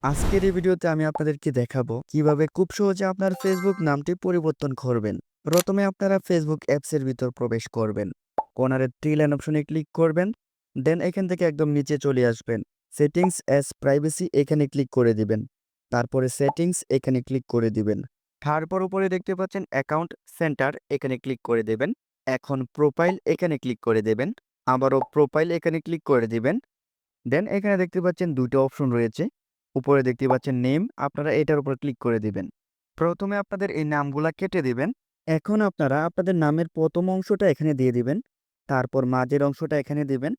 আজকের এই ভিডিওতে আমি আপনাদেরকে দেখাবো কিভাবে খুব সহজে আপনার ফেসবুক নামটি পরিবর্তন করবেন। প্রথমে আপনারা ফেসবুক অ্যাপসের ভিতর প্রবেশ করবেন। কর্নারের থ্রি লাইন অপশনে ক্লিক করবেন। দেন এখান থেকে একদম নিচে চলে আসবেন। সেটিংস অ্যাজ প্রাইভেসি এখানে ক্লিক করে দিবেন। তারপরে সেটিংস এখানে ক্লিক করে দিবেন। তারপর উপরে দেখতে পাচ্ছেন অ্যাকাউন্ট সেন্টার এখানে ক্লিক করে দেবেন। এখন প্রোফাইল এখানে ক্লিক করে দেবেন। আবারও প্রোফাইল এখানে ক্লিক করে দিবেন। দেন এখানে দেখতে পাচ্ছেন ২ টা অপশন রয়েছে। উপরে দেখতে পাচ্ছেন নেম, আপনারা এটার উপর ক্লিক করে দিবেন। প্রথমে আপনাদের এই নামগুলা কেটে দিবেন। এখন আপনারা আপনাদের নামের ১ম অংশটা এখানে দিয়ে দিবেন। তারপর মাঝের অংশটা এখানে দিবেন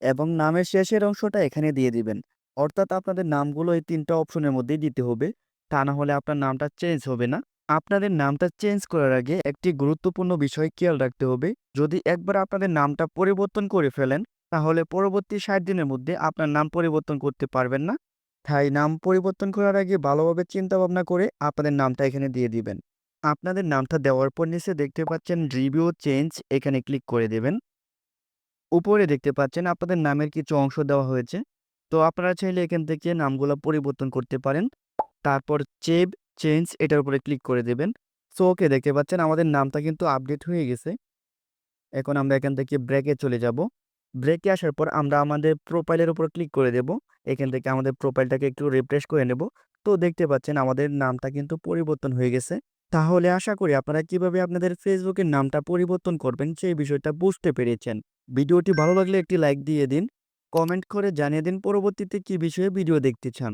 এবং নামের শেষের অংশটা এখানে দিয়ে দিবেন। অর্থাৎ আপনাদের নামগুলো এই ৩ টা অপশনের মধ্যেই দিতে হবে। তা না হলে আপনার নামটা চেঞ্জ হবে না। আপনাদের নামটা চেঞ্জ করার আগে একটি গুরুত্বপূর্ণ বিষয় খেয়াল রাখতে হবে। যদি একবার আপনাদের নামটা পরিবর্তন করে ফেলেন, তাহলে পরবর্তী ৬০ দিনের মধ্যে আপনার নাম পরিবর্তন করতে পারবেন না। তাই নাম পরিবর্তন করার আগে ভালোভাবে চিন্তা ভাবনা করে আপনাদের নামটা এখানে দিয়ে দিবেন। আপনাদের নামটা দেওয়ার পর নিচে দেখতে পাচ্ছেন রিভিউ চেঞ্জ এখানে ক্লিক করে দেবেন। উপরে দেখতে পাচ্ছেন আপনাদের নামের কিছু অংশ দেওয়া হয়েছে। তো আপনারা চাইলে এখান থেকে নামগুলো পরিবর্তন করতে পারেন। তারপর চেভ চেঞ্জ এটার উপরে ক্লিক করে দেবেন। সো ওকে, দেখতে পাচ্ছেন আমাদের নামটা কিন্তু আপডেট হয়ে গেছে। এখন আমরা এখান থেকে ব্রেকে চলে যাব। ব্রেকে আসার পর আমরা আমাদের প্রোফাইলের উপর ক্লিক করে দেব। এখান থেকে আমাদের প্রোফাইলটাকে একটু রিফ্রেশ করে নেব। তো দেখতে পাচ্ছেন আমাদের নামটা কিন্তু পরিবর্তন হয়ে গেছে। তাহলে আশা করি আপনারা কিভাবে আপনাদের ফেসবুকের নামটা পরিবর্তন করবেন সেই বিষয়টা বুঝতে পেরেছেন। ভিডিওটি ভালো লাগলে একটি লাইক দিয়ে দিন। কমেন্ট করে জানিয়ে দিন পরবর্তীতে কি বিষয়ে ভিডিও দেখতে চান।